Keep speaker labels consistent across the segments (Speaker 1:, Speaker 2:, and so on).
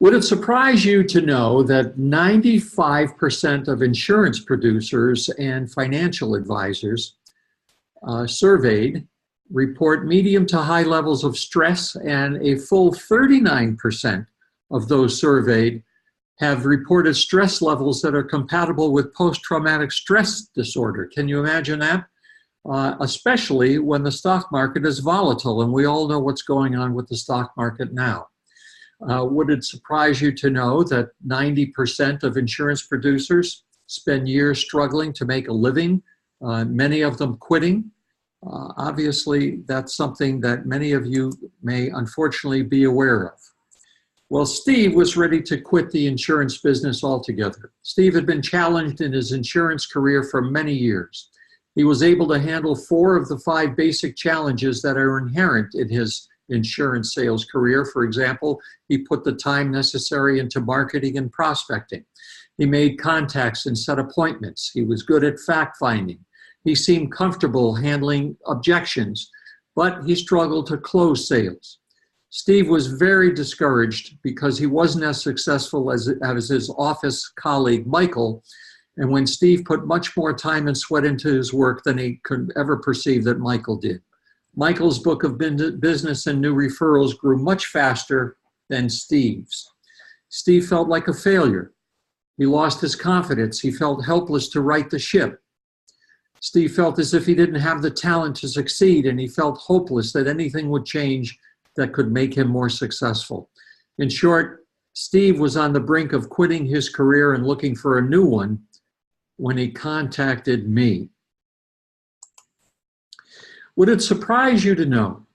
Speaker 1: Would it surprise you to know that 95% of insurance producers and financial advisors surveyed report medium to high levels of stress, and a full 39% of those surveyed have reported stress levels that are compatible with post-traumatic stress disorder? Can you imagine that? Especially when the stock market is volatile, and we all know what's going on with the stock market now. Would it surprise you to know that 90% of insurance producers spend years struggling to make a living, many of them quitting? Obviously, that's something that many of you may unfortunately be aware of. Well, Steve was ready to quit the insurance business altogether. Steve had been challenged in his insurance career for many years. He was able to handle 4 of the 5 basic challenges that are inherent in his insurance sales career. For example, he put the time necessary into marketing and prospecting. He made contacts and set appointments. He was good at fact-finding. He seemed comfortable handling objections, but he struggled to close sales. Steve was very discouraged because he wasn't as successful as his office colleague, Michael. And when Steve put much more time and sweat into his work than he could ever perceive that Michael did. Michael's book of business and new referrals grew much faster than Steve's. Steve felt like a failure. He lost his confidence. He felt helpless to right the ship. Steve felt as if he didn't have the talent to succeed, and he felt hopeless that anything would change that could make him more successful. In short, Steve was on the brink of quitting his career and looking for a new one when he contacted me. Would it surprise you to know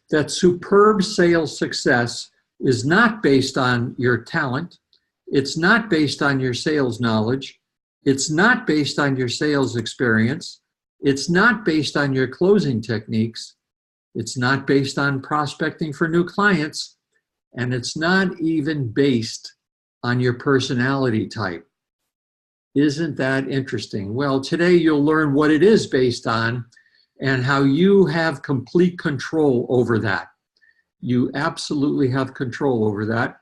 Speaker 1: that superb sales success is not based on your talent, it's not based on your sales knowledge, it's not based on your sales experience, it's not based on your closing techniques, it's not based on prospecting for new clients, and it's not even based on your personality type. Isn't that interesting? Well, today you'll learn what it is based on and how you have complete control over that. You absolutely have control over that.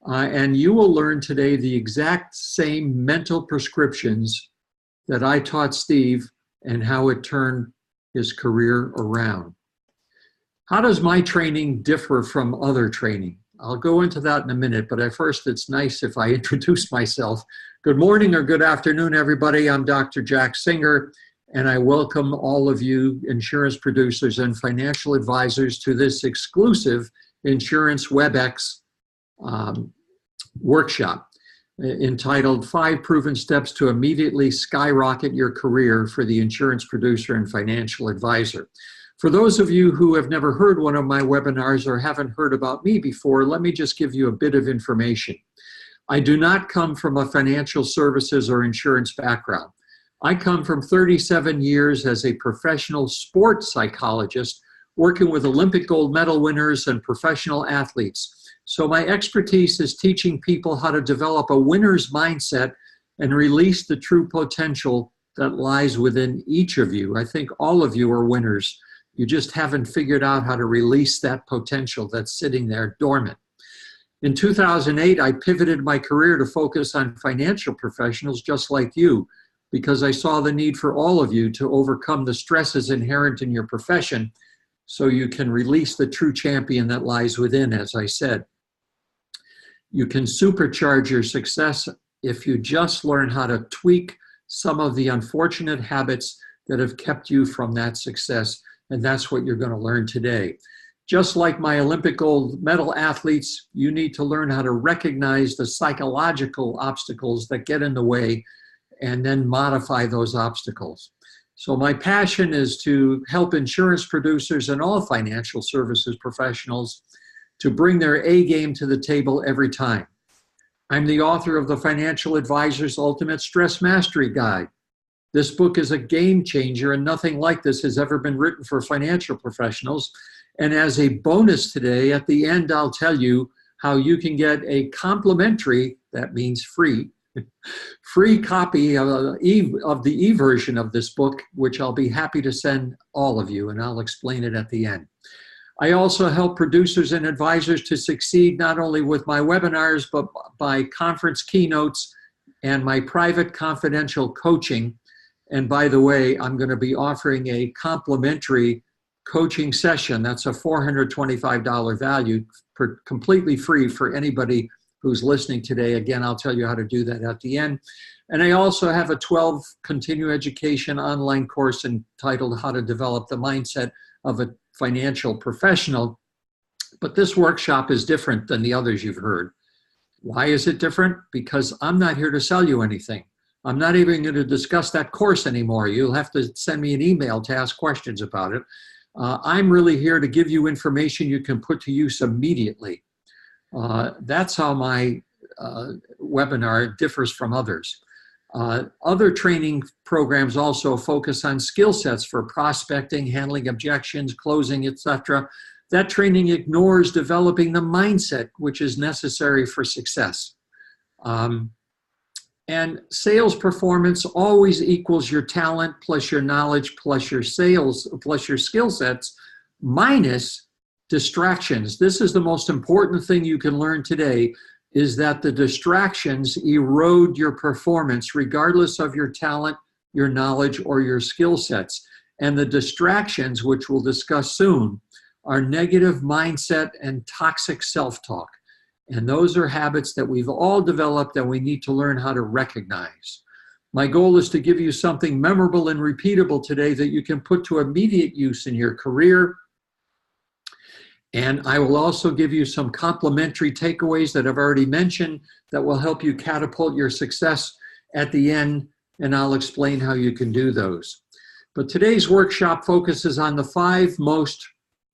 Speaker 1: And you will learn today the exact same mental prescriptions that I taught Steve and how it turned his career around. How does my training differ from other training? I'll go into that in a minute, but at first it's nice if I introduce myself. Good morning or good afternoon, everybody. I'm Dr. Jack Singer, and I welcome all of you insurance producers and financial advisors to this exclusive Insurance WebEx workshop entitled 5 Proven Steps to Immediately Skyrocket Your Career for the Insurance Producer and Financial Advisor. For those of you who have never heard one of my webinars or haven't heard about me before, let me just give you a bit of information. I do not come from a financial services or insurance background. I come from 37 years as a professional sports psychologist working with Olympic gold medal winners and professional athletes. So my expertise is teaching people how to develop a winner's mindset and release the true potential that lies within each of you. I think all of you are winners. You just haven't figured out how to release that potential that's sitting there dormant. In 2008, I pivoted my career to focus on financial professionals just like you, because I saw the need for all of you to overcome the stresses inherent in your profession so you can release the true champion that lies within, as I said. You can supercharge your success if you just learn how to tweak some of the unfortunate habits that have kept you from that success, and that's what you're going to learn today. Just like my Olympic gold medal athletes, you need to learn how to recognize the psychological obstacles that get in the way and then modify those obstacles. So my passion is to help insurance producers and all financial services professionals to bring their A game to the table every time. I'm the author of the Financial Advisor's Ultimate Stress Mastery Guide. This book is a game changer, and nothing like this has ever been written for financial professionals. And as a bonus today, at the end, I'll tell you how you can get a complimentary, that means free, free copy of the e-version of this book, which I'll be happy to send all of you, and I'll explain it at the end. I also help producers and advisors to succeed not only with my webinars, but by conference keynotes and my private confidential coaching. And by the way, I'm going to be offering a complimentary coaching session. That's a $425 value, completely free for anybody who's listening today. Again, I'll tell you how to do that at the end. And I also have a 12 continuing education online course entitled How to Develop the Mindset of a Financial Professional. But this workshop is different than the others you've heard. Why is it different? Because I'm not here to sell you anything. I'm not even going to discuss that course anymore. You'll have to send me an email to ask questions about it. I'm really here to give you information you can put to use immediately. That's how my webinar differs from others. Other training programs also focus on skill sets for prospecting, handling objections, closing, etc. That training ignores developing the mindset which is necessary for success. And sales performance always equals your talent plus your knowledge plus your sales plus your skill sets minus distractions. This is the most important thing you can learn today, is that the distractions erode your performance regardless of your talent, your knowledge, or your skill sets. And the distractions, which we'll discuss soon, are negative mindset and toxic self-talk. And those are habits that we've all developed and we need to learn how to recognize. My goal is to give you something memorable and repeatable today that you can put to immediate use in your career. And I will also give you some complimentary takeaways that I've already mentioned that will help you catapult your success at the end, and I'll explain how you can do those. But today's workshop focuses on the 5 most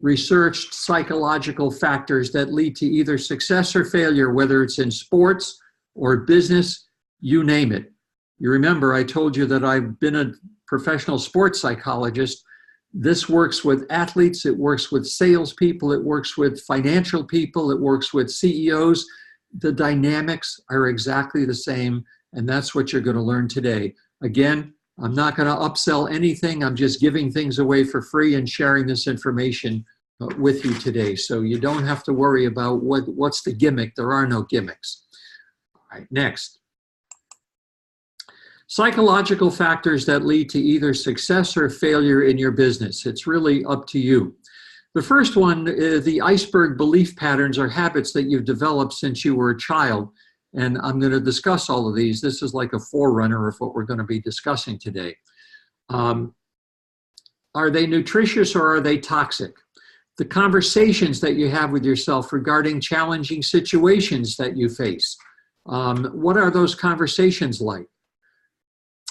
Speaker 1: researched psychological factors that lead to either success or failure, whether it's in sports or business, you name it. You remember I told you that I've been a professional sports psychologist. This works with athletes, it works with salespeople, it works with financial people, it works with CEOs. The dynamics are exactly the same, and that's what you're going to learn today. Again, I'm not going to upsell anything. I'm just giving things away for free and sharing this information with you today. So you don't have to worry about what's the gimmick. There are no gimmicks. All right, next. Psychological factors that lead to either success or failure in your business. It's really up to you. The first one, the iceberg belief patterns or habits that you've developed since you were a child. And I'm going to discuss all of these. This is like a forerunner of what we're going to be discussing today. Are they nutritious or are they toxic? The conversations that you have with yourself regarding challenging situations that you face. What are those conversations like?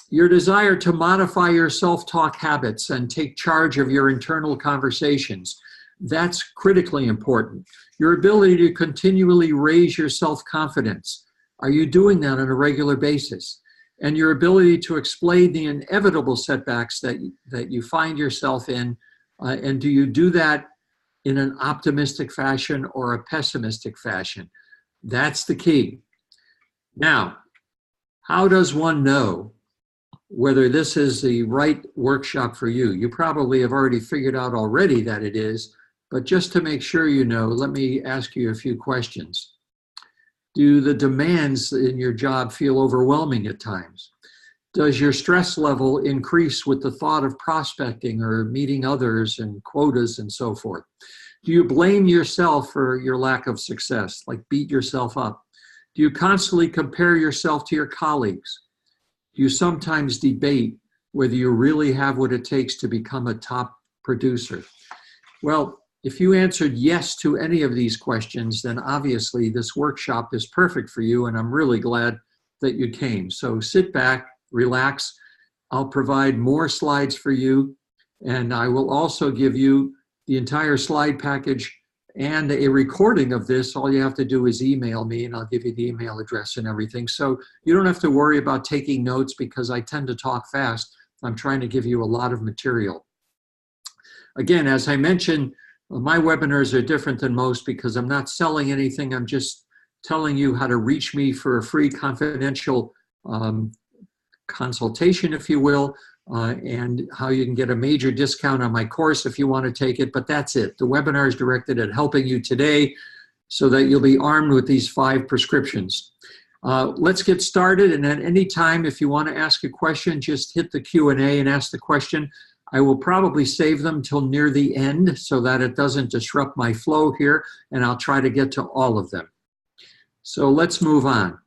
Speaker 1: Your desire to modify your self-talk habits and take charge of your internal conversations. That's critically important. Your ability to continually raise your self-confidence. Are you doing that on a regular basis? And your ability to explain the inevitable setbacks that you find yourself in, and do you do that in an optimistic fashion or a pessimistic fashion? That's the key. Now, how does one know whether this is the right workshop for you? You probably have already figured out already that it is, but just to make sure you know, let me ask you a few questions. Do the demands in your job feel overwhelming at times? Does your stress level increase with the thought of prospecting or meeting others and quotas and so forth? Do you blame yourself for your lack of success, like beat yourself up? Do you constantly compare yourself to your colleagues? Do you sometimes debate whether you really have what it takes to become a top producer? Well, if you answered yes to any of these questions, then obviously this workshop is perfect for you, and I'm really glad that you came. So sit back, relax. I'll provide more slides for you, and I will also give you the entire slide package and a recording of this. All you have to do is email me, and I'll give you the email address and everything. So you don't have to worry about taking notes because I tend to talk fast. I'm trying to give you a lot of material. Again, as I mentioned, my webinars are different than most because I'm not selling anything. I'm just telling you how to reach me for a free confidential consultation, if you will. and how you can get a major discount on my course if you want to take it, but that's it. The webinar is directed at helping you today so that you'll be armed with these 5 prescriptions. Let's get started, and at any time, if you want to ask a question, just hit the Q&A and ask the question. I will probably save them till near the end so that it doesn't disrupt my flow here, and I'll try to get to all of them. So let's move on.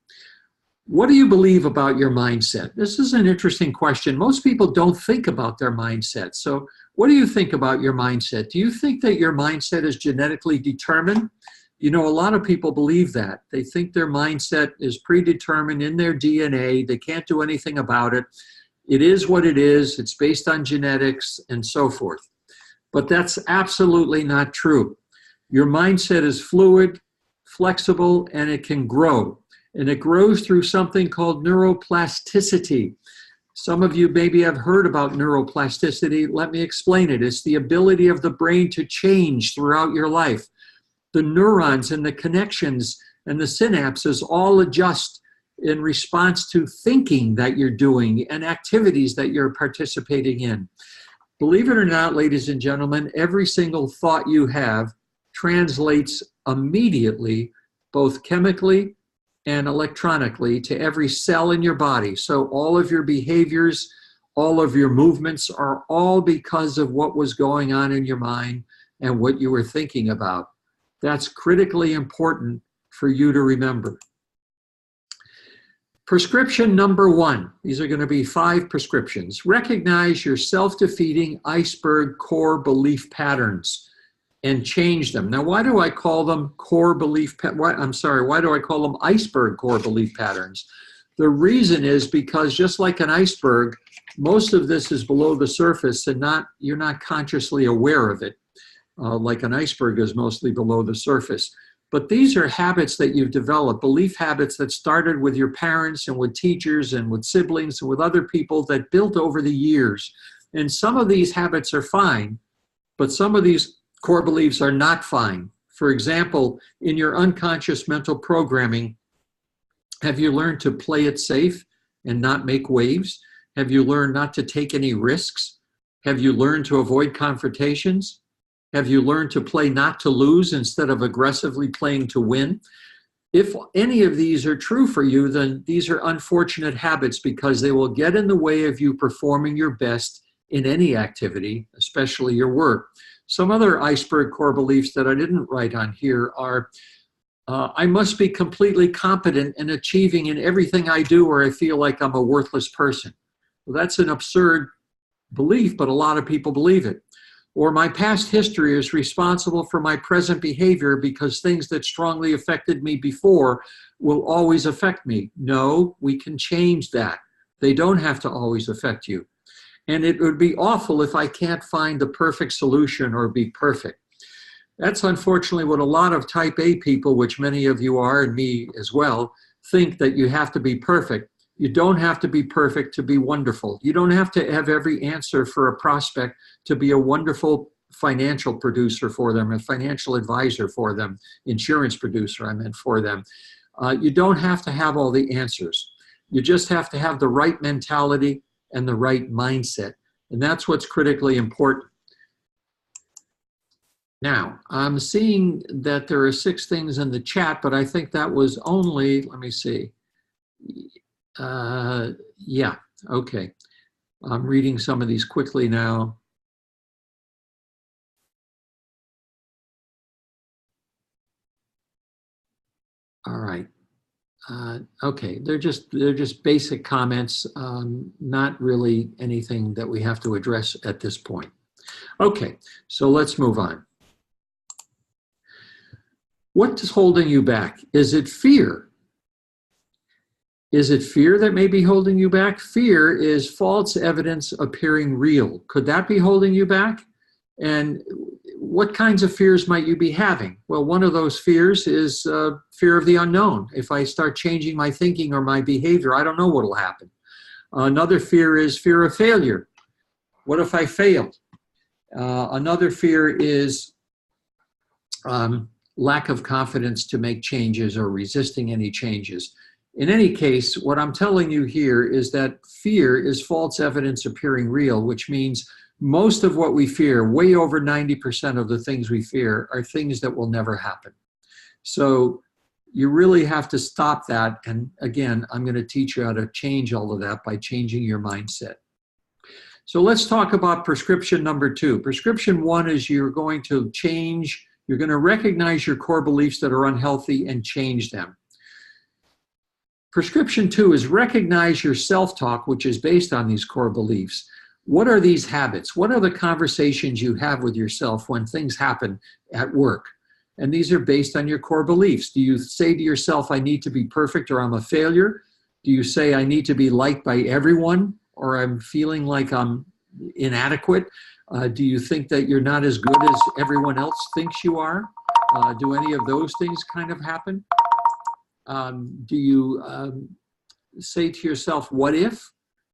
Speaker 1: What do you believe about your mindset? This is an interesting question. Most people don't think about their mindset. So what do you think about your mindset? Do you think that your mindset is genetically determined? You know, a lot of people believe that. They think their mindset is predetermined in their DNA. They can't do anything about it. It is what it is. It's based on genetics and so forth. But that's absolutely not true. Your mindset is fluid, flexible, and it can grow. And it grows through something called neuroplasticity. Some of you maybe have heard about neuroplasticity. Let me explain it. It's the ability of the brain to change throughout your life. The neurons and the connections and the synapses all adjust in response to thinking that you're doing and activities that you're participating in. Believe it or not, ladies and gentlemen, every single thought you have translates immediately, both chemically and electronically, to every cell in your body. So all of your behaviors, all of your movements are all because of what was going on in your mind and what you were thinking about. That's critically important for you to remember. Prescription number 1. These are going to be 5 prescriptions. Recognize your self-defeating iceberg core belief patterns and change them. Now, why do I call them why do I call them iceberg core belief patterns? The reason is because just like an iceberg, most of this is below the surface and you're not consciously aware of it. Like an iceberg is mostly below the surface. But these are habits that you've developed, belief habits that started with your parents and with teachers and with siblings and with other people that built over the years. And some of these habits are fine, but some of these core beliefs are not fine. For example, in your unconscious mental programming, have you learned to play it safe and not make waves? Have you learned not to take any risks? Have you learned to avoid confrontations? Have you learned to play not to lose instead of aggressively playing to win? If any of these are true for you, then these are unfortunate habits because they will get in the way of you performing your best in any activity, especially your work. Some other iceberg core beliefs that I didn't write on here are, I must be completely competent in achieving in everything I do or I feel like I'm a worthless person. Well, that's an absurd belief, but a lot of people believe it. Or my past history is responsible for my present behavior because things that strongly affected me before will always affect me. No, we can change that. They don't have to always affect you. And it would be awful if I can't find the perfect solution or be perfect. That's unfortunately what a lot of type A people, which many of you are and me as well, think that you have to be perfect. You don't have to be perfect to be wonderful. You don't have to have every answer for a prospect to be a wonderful financial producer for them, a financial advisor for them, insurance producer, I meant, for them. You don't have to have all the answers. You just have to have the right mentality and the right mindset. And that's what's critically important. Now, I'm seeing that there are 6 things in the chat, but I think that was only, let me see. Yeah, okay. I'm reading some of these quickly now. All right. Okay, they're just basic comments, not really anything that we have to address at this point. Okay, so let's move on. What is holding you back? Is it fear? Is it fear that may be holding you back? Fear is false evidence appearing real. Could that be holding you back? And what kinds of fears might you be having? Well, one of those fears is fear of the unknown. If I start changing my thinking or my behavior, I don't know what will happen. Another fear is fear of failure. What if I failed? Another fear is lack of confidence to make changes or resisting any changes. In any case, what I'm telling you here is that fear is false evidence appearing real, which means most of what we fear, way over 90% of the things we fear, are things that will never happen. So you really have to stop that. And again, I'm going to teach you how to change all of that by changing your mindset. So let's talk about prescription number 2. Prescription 1 is you're going to change, you're going to recognize your core beliefs that are unhealthy and change them. Prescription 2 is recognize your self-talk, which is based on these core beliefs. What are these habits? What are the conversations you have with yourself when things happen at work? And these are based on your core beliefs. Do you say to yourself, I need to be perfect or I'm a failure? Do you say, I need to be liked by everyone or I'm feeling like I'm inadequate? Do you think that you're not as good as everyone else thinks you are? Do any of those things kind of happen? Do you say to yourself, what if?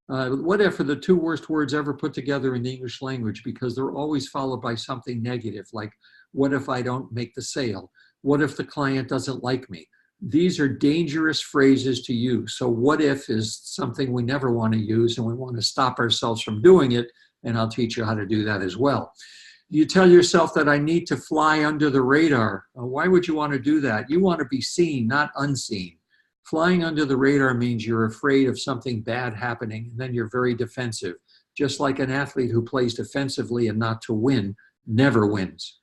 Speaker 1: What if are the 2 worst words ever put together in the English language, because they're always followed by something negative, like, what if I don't make the sale? What if the client doesn't like me? These are dangerous phrases to use. So what if is something we never want to use, and we want to stop ourselves from doing it, and I'll teach you how to do that as well. You tell yourself that I need to fly under the radar. Why would you want to do that? You want to be seen, not unseen. Flying under the radar means you're afraid of something bad happening, and then you're very defensive. Just like an athlete who plays defensively and not to win never wins.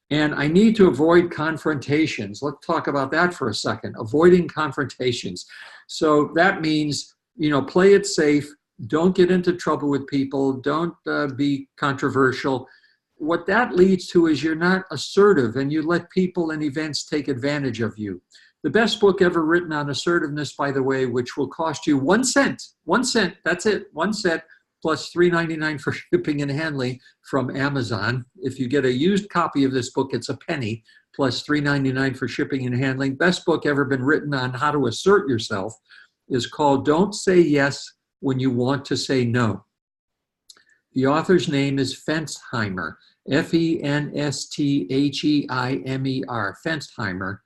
Speaker 1: And I need to avoid confrontations. Let's talk about that for a second. Avoiding confrontations. So that means, play it safe. Don't get into trouble with people. Don't be controversial. What that leads to is you're not assertive, and you let people and events take advantage of you. The best book ever written on assertiveness, by the way, which will cost you 1 cent. 1 cent, that's it, 1 cent plus $3.99 for shipping and handling from Amazon. If you get a used copy of this book, it's a penny plus $3.99 for shipping and handling. Best book ever been written on how to assert yourself is called Don't Say Yes When You Want to Say No. The author's name is Fensheimer, F-E-N-S-T-H-E-I-M-E-R, Fensheimer.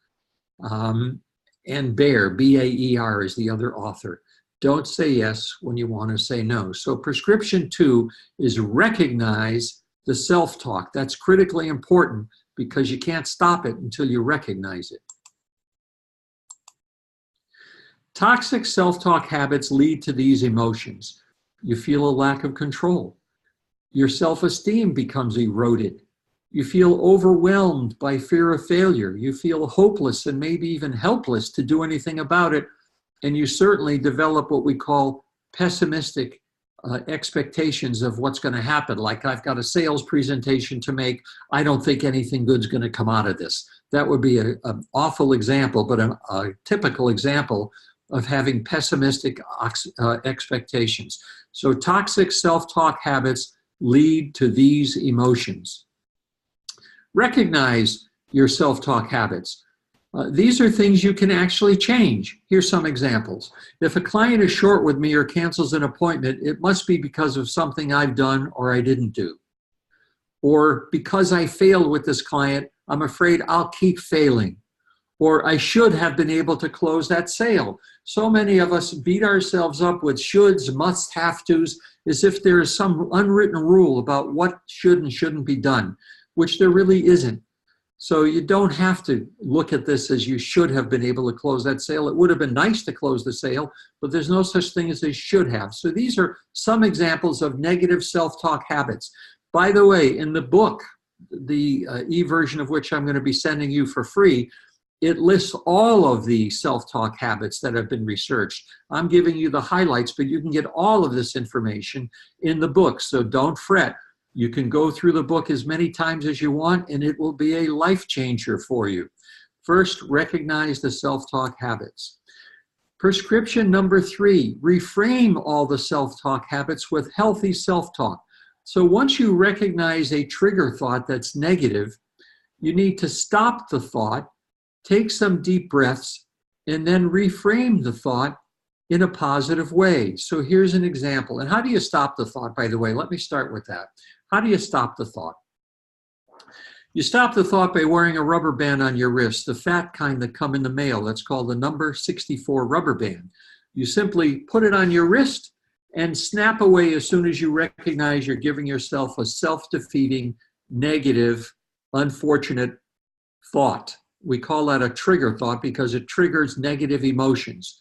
Speaker 1: And Baer, B-A-E-R, is the other author. Don't say yes when you want to say no. So prescription 2 is recognize the self-talk. That's critically important because you can't stop it until you recognize it. Toxic self-talk habits lead to these emotions. You feel a lack of control. Your self-esteem becomes eroded. You feel overwhelmed by fear of failure. You feel hopeless and maybe even helpless to do anything about it. And you certainly develop what we call pessimistic expectations of what's going to happen. Like, I've got a sales presentation to make. I don't think anything good's going to come out of this. That would be an awful example, but a typical example of having pessimistic expectations. So toxic self-talk habits lead to these emotions. Recognize your self-talk habits. These are things you can actually change. Here's some examples. If a client is short with me or cancels an appointment, it must be because of something I've done or I didn't do. Or because I failed with this client, I'm afraid I'll keep failing. Or I should have been able to close that sale. So many of us beat ourselves up with shoulds, must, have tos, as if there is some unwritten rule about what should and shouldn't be done, which there really isn't. So you don't have to look at this as you should have been able to close that sale. It would have been nice to close the sale, but there's no such thing as they should have. So these are some examples of negative self-talk habits. By the way, in the book, the e-version of which I'm going to be sending you for free, it lists all of the self-talk habits that have been researched. I'm giving you the highlights, but you can get all of this information in the book, so don't fret. You can go through the book as many times as you want, and it will be a life changer for you. First, recognize the self-talk habits. Prescription number 3, reframe all the self-talk habits with healthy self-talk. So once you recognize a trigger thought that's negative, you need to stop the thought, take some deep breaths, and then reframe the thought in a positive way. So here's an example. And how do you stop the thought, by the way? Let me start with that. How do you stop the thought? You stop the thought by wearing a rubber band on your wrist, the fat kind that come in the mail. That's called the number 64 rubber band. You simply put it on your wrist and snap away as soon as you recognize you're giving yourself a self-defeating, negative, unfortunate thought. We call that a trigger thought because it triggers negative emotions.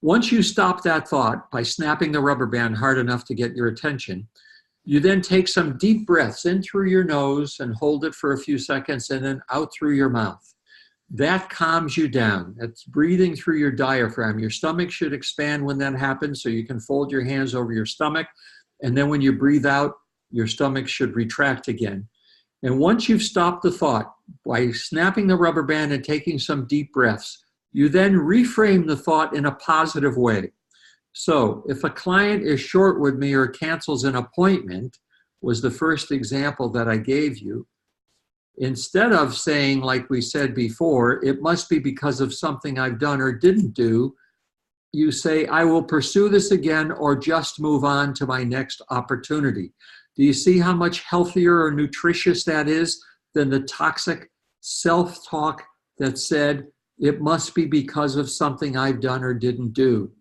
Speaker 1: Once you stop that thought by snapping the rubber band hard enough to get your attention, you then take some deep breaths in through your nose and hold it for a few seconds and then out through your mouth. That calms you down. That's breathing through your diaphragm. Your stomach should expand when that happens, so you can fold your hands over your stomach. And then when you breathe out, your stomach should retract again. And once you've stopped the thought by snapping the rubber band and taking some deep breaths, you then reframe the thought in a positive way. So if a client is short with me or cancels an appointment, was the first example that I gave you, instead of saying, like we said before, it must be because of something I've done or didn't do, you say, I will pursue this again or just move on to my next opportunity. Do you see how much healthier or nutritious that is than the toxic self-talk that said, it must be because of something I've done or didn't do?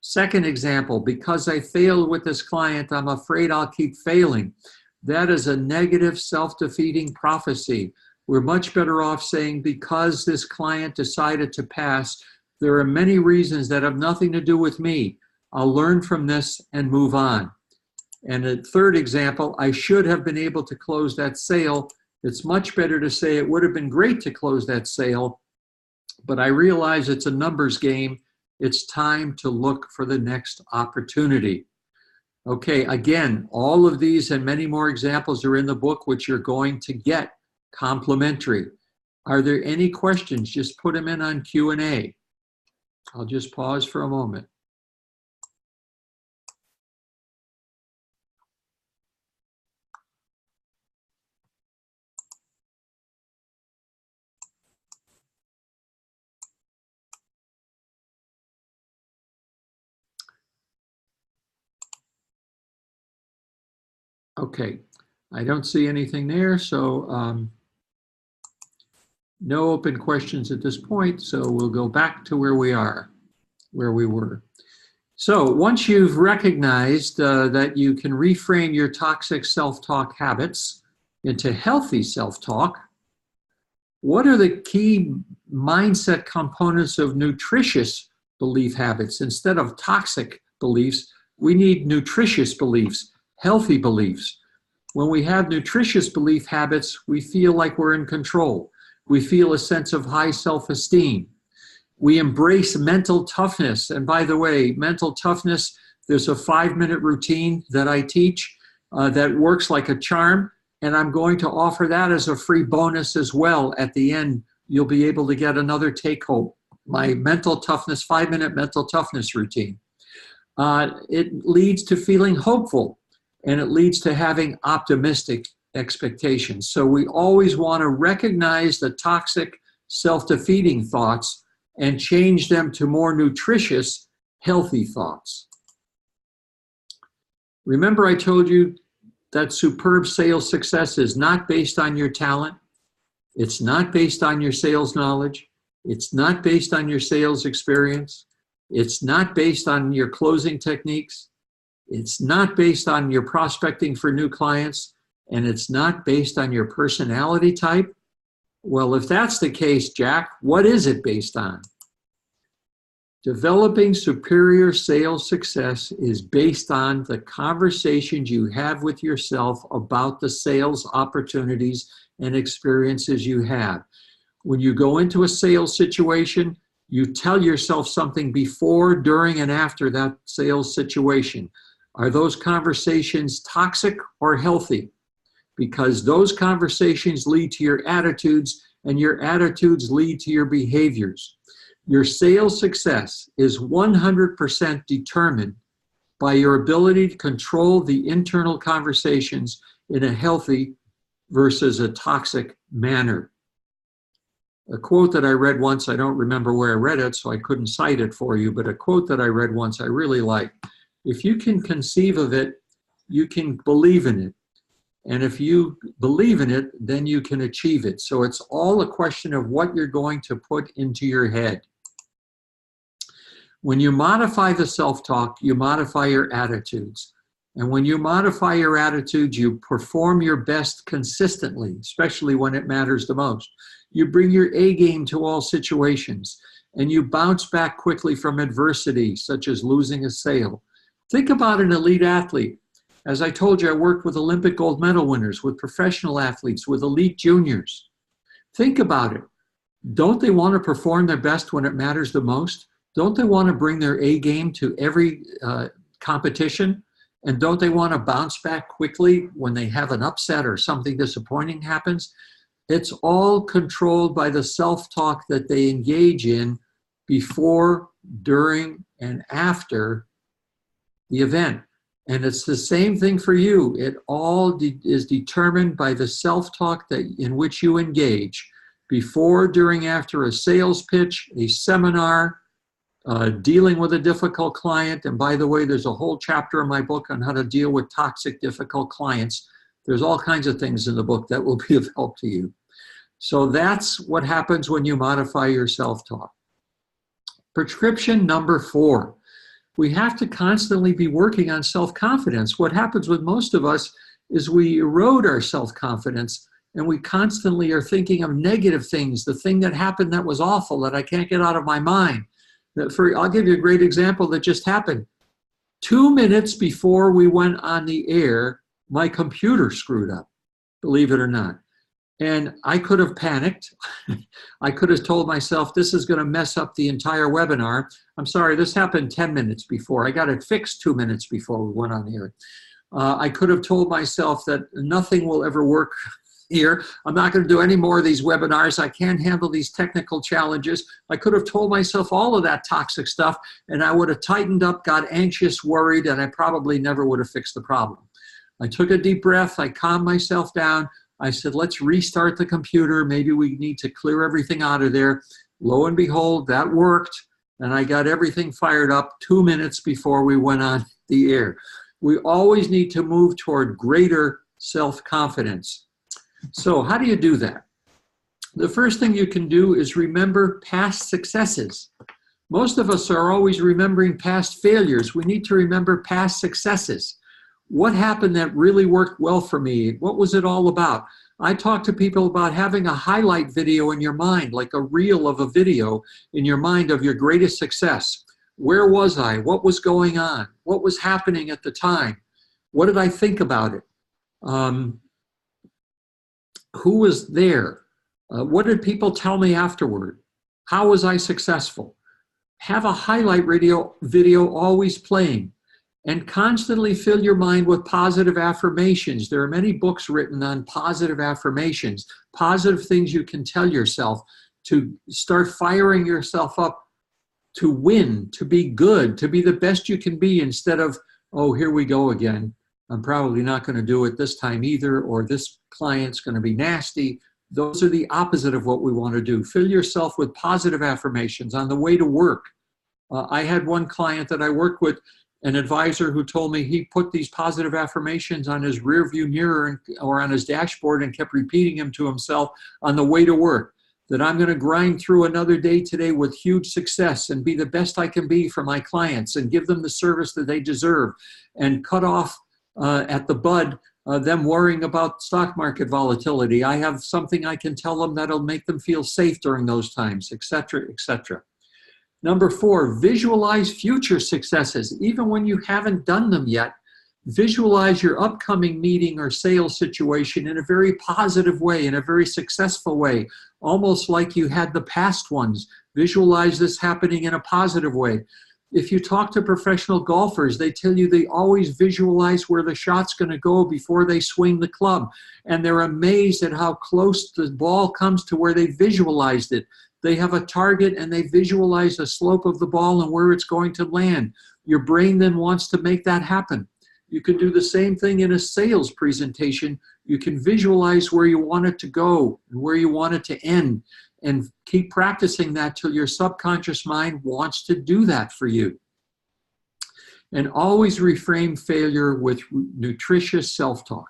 Speaker 1: Second example, because I failed with this client, I'm afraid I'll keep failing. That is a negative self-defeating prophecy. We're much better off saying, because this client decided to pass, there are many reasons that have nothing to do with me. I'll learn from this and move on. And a third example, I should have been able to close that sale. It's much better to say it would have been great to close that sale, but I realize it's a numbers game. It's time to look for the next opportunity. Okay, again, all of these and many more examples are in the book, which you're going to get complimentary. Are there any questions? Just put them in on Q&A. I'll just pause for a moment. Okay, I don't see anything there, so no open questions at this point, so we'll go back to where we were. So once you've recognized that you can reframe your toxic self-talk habits into healthy self-talk, what are the key mindset components of nutritious belief habits? Instead of toxic beliefs, we need nutritious beliefs, healthy beliefs. When we have nutritious belief habits, we feel like we're in control. We feel a sense of high self-esteem. We embrace mental toughness. And by the way, mental toughness, there's a 5-minute routine that I teach that works like a charm. And I'm going to offer that as a free bonus as well. At the end, you'll be able to get another take-home, my mental toughness, 5-minute mental toughness routine. It leads to feeling hopeful, and it leads to having optimistic expectations. So we always want to recognize the toxic, self-defeating thoughts and change them to more nutritious, healthy thoughts. Remember, I told you that superb sales success is not based on your talent. It's not based on your sales knowledge. It's not based on your sales experience. It's not based on your closing techniques. It's not based on your prospecting for new clients. And it's not based on your personality type. Well, if that's the case, Jack, what is it based on? Developing superior sales success is based on the conversations you have with yourself about the sales opportunities and experiences you have. When you go into a sales situation, you tell yourself something before, during, and after that sales situation. Are those conversations toxic or healthy? Because those conversations lead to your attitudes, and your attitudes lead to your behaviors. Your sales success is 100% determined by your ability to control the internal conversations in a healthy versus a toxic manner. A quote that I read once, I don't remember where I read it, so I couldn't cite it for you, but a quote that I read once I really like. If you can conceive of it, you can believe in it. And if you believe in it, then you can achieve it. So it's all a question of what you're going to put into your head. When you modify the self-talk, you modify your attitudes. And when you modify your attitudes, you perform your best consistently, especially when it matters the most. You bring your A game to all situations, and you bounce back quickly from adversity, such as losing a sale. Think about an elite athlete. As I told you, I worked with Olympic gold medal winners, with professional athletes, with elite juniors. Think about it. Don't they want to perform their best when it matters the most? Don't they want to bring their A game to every competition? And don't they want to bounce back quickly when they have an upset or something disappointing happens? It's all controlled by the self-talk that they engage in before, during, and after the event. And it's the same thing for you. It all is determined by the self-talk in which you engage before, during, after a sales pitch, a seminar, dealing with a difficult client. And by the way, there's a whole chapter in my book on how to deal with toxic, difficult clients. There's all kinds of things in the book that will be of help to you. So that's what happens when you modify your self-talk. Prescription number 4. We have to constantly be working on self-confidence. What happens with most of us is we erode our self-confidence, and we constantly are thinking of negative things, the thing that happened that was awful that I can't get out of my mind. I'll give you a great example that just happened. 2 minutes before we went on the air, my computer screwed up, believe it or not. And I could have panicked. I could have told myself, this is going to mess up the entire webinar. I'm sorry, this happened 10 minutes before. I got it fixed 2 minutes before we went on the air. I could have told myself that nothing will ever work here. I'm not going to do any more of these webinars. I can't handle these technical challenges. I could have told myself all of that toxic stuff, and I would have tightened up, got anxious, worried, and I probably never would have fixed the problem. I took a deep breath. I calmed myself down. I said, let's restart the computer. Maybe we need to clear everything out of there. Lo and behold, that worked, and I got everything fired up 2 minutes before we went on the air. We always need to move toward greater self-confidence. So how do you do that? The first thing you can do is remember past successes. Most of us are always remembering past failures. We need to remember past successes. What happened that really worked well for me? What was it all about? I talk to people about having a highlight video in your mind, like a reel of a video in your mind of your greatest success. Where was I? What was going on? What was happening at the time? What did I think about it? Who was there? What did people tell me afterward? How was I successful? Have a highlight video always playing, and constantly fill your mind with positive affirmations. There are many books written on positive affirmations, positive things you can tell yourself to start firing yourself up to win, to be good, to be the best you can be, instead of, oh, here we go again. I'm probably not going to do it this time either, or this client's going to be nasty. Those are the opposite of what we want to do. Fill yourself with positive affirmations on the way to work. I had one client that I worked with, an advisor, who told me he put these positive affirmations on his rearview mirror or on his dashboard and kept repeating them to himself on the way to work. That I'm going to grind through another day today with huge success and be the best I can be for my clients and give them the service that they deserve, and cut off at the bud them worrying about stock market volatility. I have something I can tell them that'll make them feel safe during those times, etc., etc. Number 4, visualize future successes. Even when you haven't done them yet, visualize your upcoming meeting or sales situation in a very positive way, in a very successful way, almost like you had the past ones. Visualize this happening in a positive way. If you talk to professional golfers, they tell you they always visualize where the shot's going to go before they swing the club. And they're amazed at how close the ball comes to where they visualized it. They have a target and they visualize the slope of the ball and where it's going to land. Your brain then wants to make that happen. You can do the same thing in a sales presentation. You can visualize where you want it to go and where you want it to end, and keep practicing that till your subconscious mind wants to do that for you. And always reframe failure with nutritious self-talk.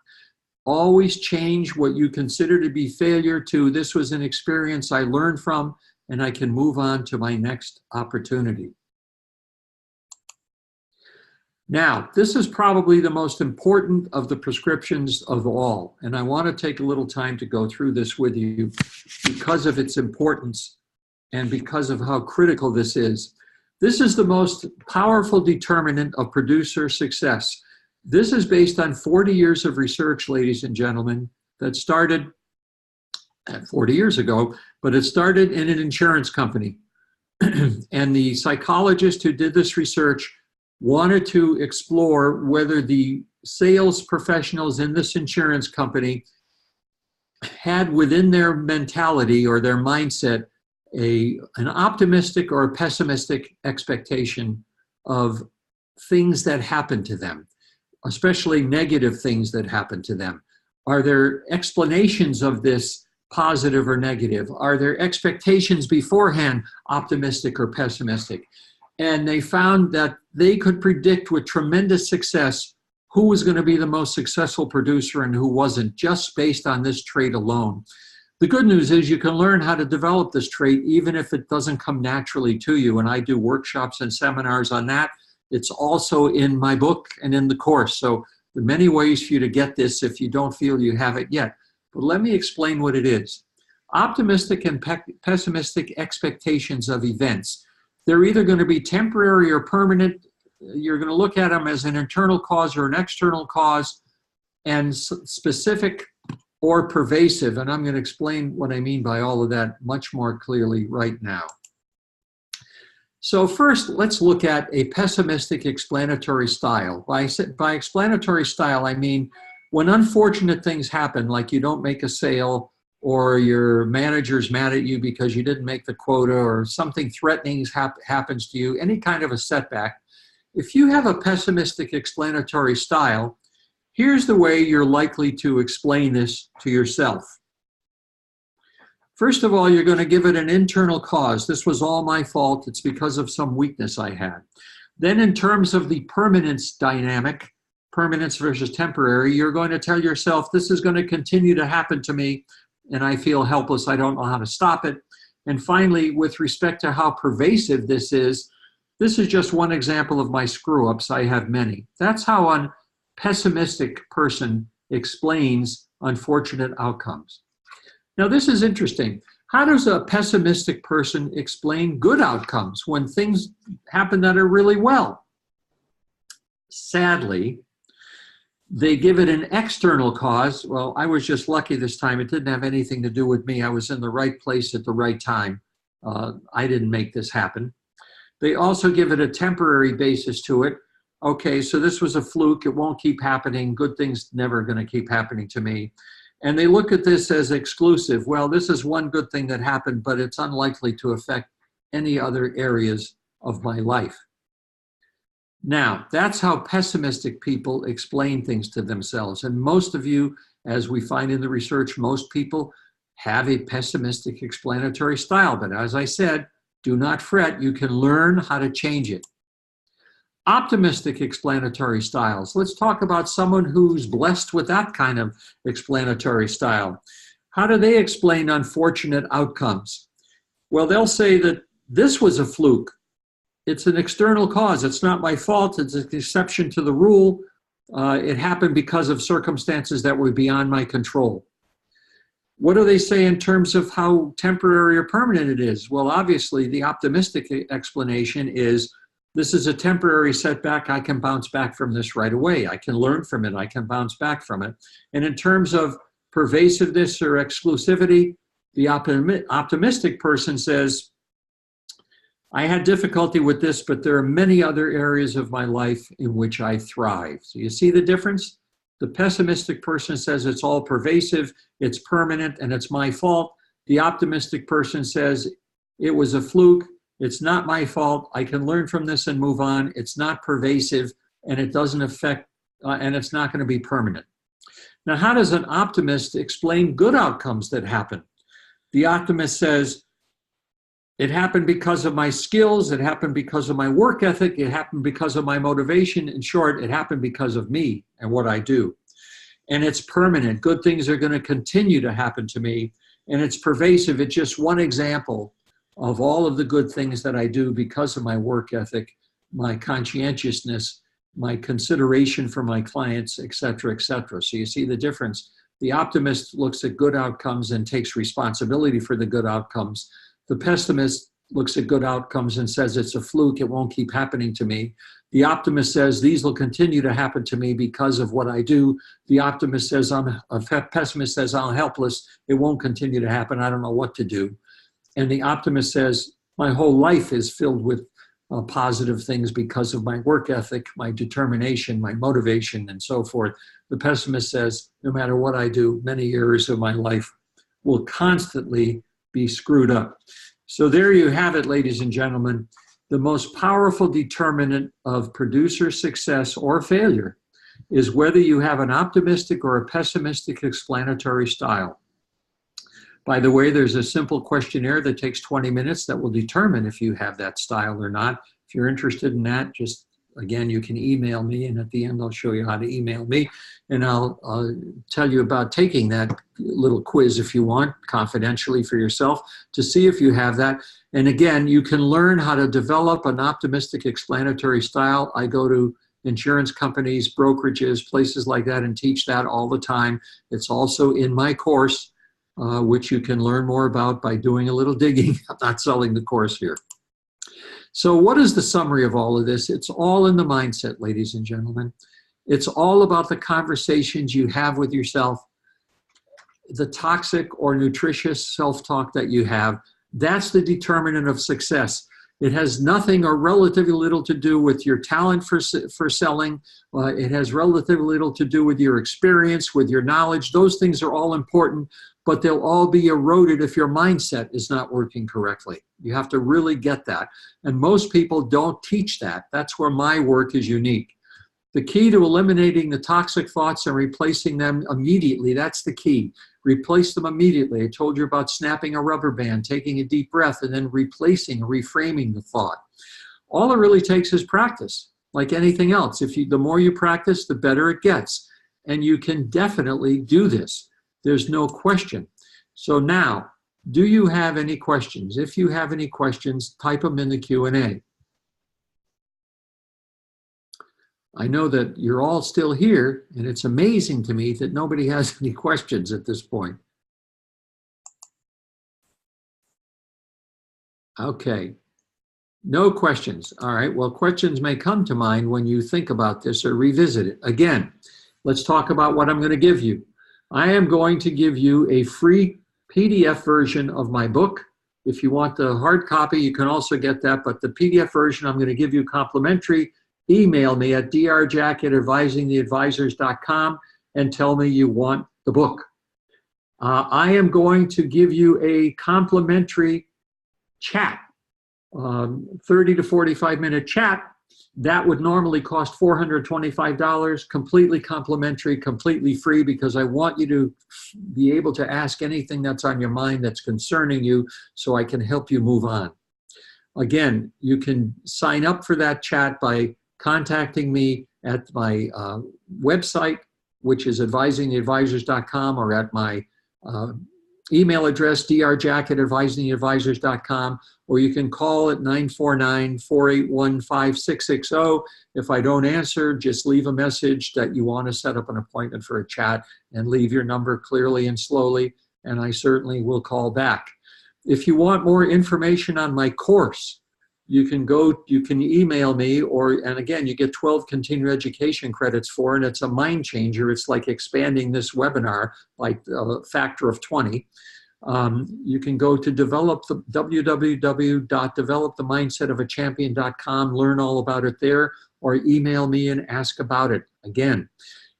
Speaker 1: Always change what you consider to be failure to, this was an experience I learned from, and I can move on to my next opportunity. Now, this is probably the most important of the prescriptions of all, and I want to take a little time to go through this with you because of its importance and because of how critical this is. This is the most powerful determinant of producer success. This is based on 40 years of research, ladies and gentlemen, that started 40 years ago, but it started in an insurance company. And the psychologist who did this research wanted to explore whether the sales professionals in this insurance company had within their mentality or their mindset an optimistic or a pessimistic expectation of things that happen to them, especially negative things that happen to them. Are there explanations of this positive or negative? Are there expectations beforehand, optimistic or pessimistic? And they found that they could predict with tremendous success who was going to be the most successful producer and who wasn't, just based on this trait alone. The good news is you can learn how to develop this trait even if it doesn't come naturally to you. And I do workshops and seminars on that. It's also in my book and in the course. So there are many ways for you to get this if you don't feel you have it yet. But let me explain what it is. Optimistic and pessimistic expectations of events. They're either going to be temporary or permanent. You're going to look at them as an internal cause or an external cause, and specific or pervasive. And I'm going to explain what I mean by all of that much more clearly right now. So first, let's look at a pessimistic explanatory style. By explanatory style, I mean when unfortunate things happen, like you don't make a sale, or your manager's mad at you because you didn't make the quota, or something threatening happens to you, any kind of a setback. If you have a pessimistic explanatory style, here's the way you're likely to explain this to yourself. First of all, you're going to give it an internal cause. This was all my fault. It's because of some weakness I had. Then in terms of the permanence dynamic, permanence versus temporary, you're going to tell yourself, this is going to continue to happen to me, and I feel helpless. I don't know how to stop it. And finally, with respect to how pervasive this is just one example of my screw-ups. I have many. That's how a pessimistic person explains unfortunate outcomes. Now, this is interesting. How does a pessimistic person explain good outcomes when things happen that are really well? Sadly, they give it an external cause. Well, I was just lucky this time. It didn't have anything to do with me. I was in the right place at the right time. I didn't make this happen. They also give it a temporary basis to it. Okay, so this was a fluke. It won't keep happening. Good things never going to keep happening to me. And they look at this as exclusive. Well, this is one good thing that happened, but it's unlikely to affect any other areas of my life. Now, that's how pessimistic people explain things to themselves. And most of you, as we find in the research, most people have a pessimistic explanatory style. But as I said, do not fret. You can learn how to change it. Optimistic explanatory styles. Let's talk about someone who's blessed with that kind of explanatory style. How do they explain unfortunate outcomes? Well, they'll say that this was a fluke. It's an external cause. It's not my fault. It's an exception to the rule. It happened because of circumstances that were beyond my control. What do they say in terms of how temporary or permanent it is? Well, obviously, the optimistic explanation is, this is a temporary setback. I can bounce back from this right away. I can learn from it. I can bounce back from it. And in terms of pervasiveness or exclusivity, the optimistic person says, I had difficulty with this, but there are many other areas of my life in which I thrive. So you see the difference? The pessimistic person says it's all pervasive, it's permanent, and it's my fault. The optimistic person says it was a fluke. It's not my fault. I can learn from this and move on. It's not pervasive, and it doesn't affect, and it's not going to be permanent. Now, how does an optimist explain good outcomes that happen? The optimist says, it happened because of my skills. It happened because of my work ethic. It happened because of my motivation. In short, it happened because of me and what I do. and it's permanent. Good things are going to continue to happen to me, and it's pervasive. It's just one example of all of the good things that I do because of my work ethic, my conscientiousness, my consideration for my clients, et cetera, et cetera. So you see the difference. The optimist looks at good outcomes and takes responsibility for the good outcomes. The pessimist looks at good outcomes and says it's a fluke, it won't keep happening to me. The optimist says these will continue to happen to me because of what I do. The optimist says pessimist says I'm helpless, it won't continue to happen, I don't know what to do. And the optimist says my whole life is filled with positive things because of my work ethic, my determination, my motivation, and so forth. The pessimist says, no matter what I do, many years of my life will constantly be screwed up. So there you have it, ladies and gentlemen. The most powerful determinant of producer success or failure is whether you have an optimistic or a pessimistic explanatory style. By the way, there's a simple questionnaire that takes 20 minutes that will determine if you have that style or not. If you're interested in that, just again, you can email me, and at the end I'll show you how to email me, and I'll tell you about taking that little quiz if you want, confidentially for yourself, to see if you have that. And again, you can learn how to develop an optimistic explanatory style. I go to insurance companies, brokerages, places like that, and teach that all the time. It's also in my course, which you can learn more about by doing a little digging. I'm not selling the course here. So what is the summary of all of this? It's all in the mindset, ladies and gentlemen. It's all about the conversations you have with yourself, the toxic or nutritious self-talk that you have. That's the determinant of success. It has nothing or relatively little to do with your talent for selling. It has relatively little to do with your experience, with your knowledge. Those things are all important, but they'll all be eroded if your mindset is not working correctly. You have to really get that. And most people don't teach that. That's where my work is unique. The key to eliminating the toxic thoughts and replacing them immediately, that's the key. Replace them immediately. I told you about snapping a rubber band, taking a deep breath, and then replacing, reframing the thought. All it really takes is practice, like anything else. The more you practice, the better it gets. And you can definitely do this. There's no question. So now, do you have any questions? If you have any questions, type them in the Q&A. I know that you're all still here, and it's amazing to me that nobody has any questions at this point. Okay, no questions. All right, well, questions may come to mind when you think about this or revisit it. Again, let's talk about what I'm going to give you. I am going to give you a free PDF version of my book. If you want the hard copy, you can also get that, but the PDF version I'm going to give you complimentary. Email me at drjack@advisingtheadvisors.com and tell me you want the book. I am going to give you a complimentary chat, 30 to 45-minute chat. That would normally cost $425, completely complimentary, completely free, because I want you to be able to ask anything that's on your mind that's concerning you so I can help you move on. Again, you can sign up for that chat by contacting me at my website, which is advisingtheadvisors.com, or at my email address, drjack@advisingtheadvisors.com, or you can call at 949-481-5660. If I don't answer, just leave a message that you want to set up an appointment for a chat and leave your number clearly and slowly, and I certainly will call back. If you want more information on my course, you can email me, and again, you get 12 continuing education credits for, and it's a mind changer. It's like expanding this webinar by a factor of 20. You can go to www.developthemindsetofachampion.com, learn all about it there, or email me and ask about it. Again,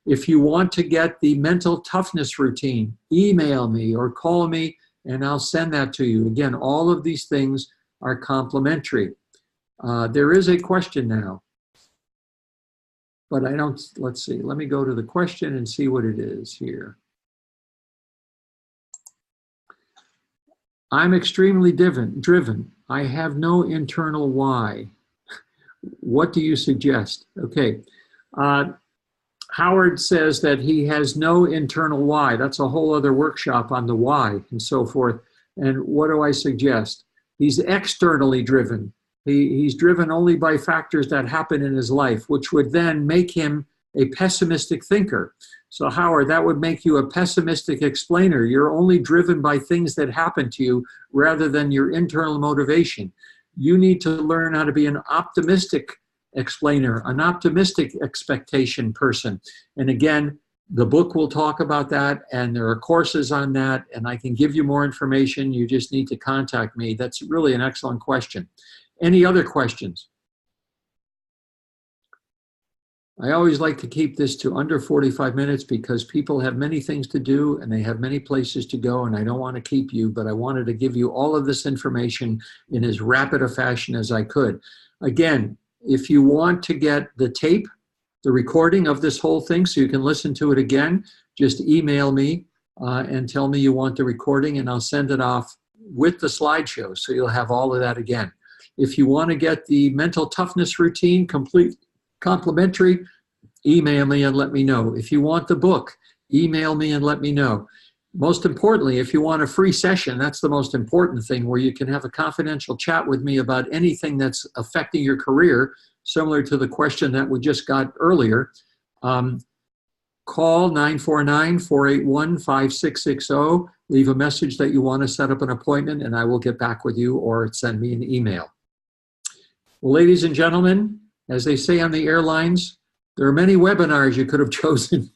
Speaker 1: if you want to get the mental toughness routine, email me or call me, and I'll send that to you. Again, all of these things are complimentary. There is a question now, but I don't, let's see, let me go to the question and see what it is here. I'm extremely driven. I have no internal why. What do you suggest? Okay. Howard says that he has no internal why. That's a whole other workshop on the why and so forth. And what do I suggest? He's externally driven. He's driven only by factors that happen in his life, which would then make him a pessimistic thinker. So Howard, that would make you a pessimistic explainer. You're only driven by things that happen to you rather than your internal motivation. You need to learn how to be an optimistic explainer, an optimistic expectation person. And again, the book will talk about that, and there are courses on that, and I can give you more information. You just need to contact me. That's really an excellent question. Any other questions? I always like to keep this to under 45 minutes because people have many things to do and they have many places to go, and I don't want to keep you, but I wanted to give you all of this information in as rapid a fashion as I could. Again, if you want to get the tape, the recording of this whole thing so you can listen to it again, just email me and tell me you want the recording, and I'll send it off with the slideshow so you'll have all of that again. If you want to get the mental toughness routine complete, complimentary, email me and let me know. If you want the book, email me and let me know. Most importantly, if you want a free session, that's the most important thing, where you can have a confidential chat with me about anything that's affecting your career, similar to the question that we just got earlier. Call 949-481-5660. Leave a message that you want to set up an appointment, and I will get back with you, or send me an email. Well, ladies and gentlemen, as they say on the airlines, there are many webinars you could have chosen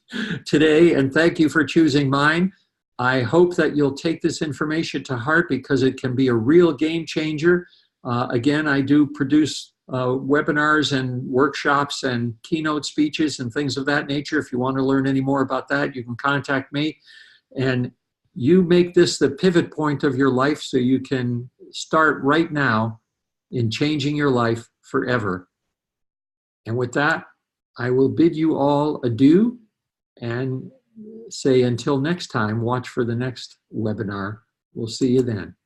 Speaker 1: today, and thank you for choosing mine. I hope that you'll take this information to heart because it can be a real game changer. Again, I do produce webinars and workshops and keynote speeches and things of that nature. If you want to learn any more about that, you can contact me. And you make this the pivot point of your life so you can start right now in changing your life forever. And with that, I will bid you all adieu and say until next time, watch for the next webinar. We'll see you then.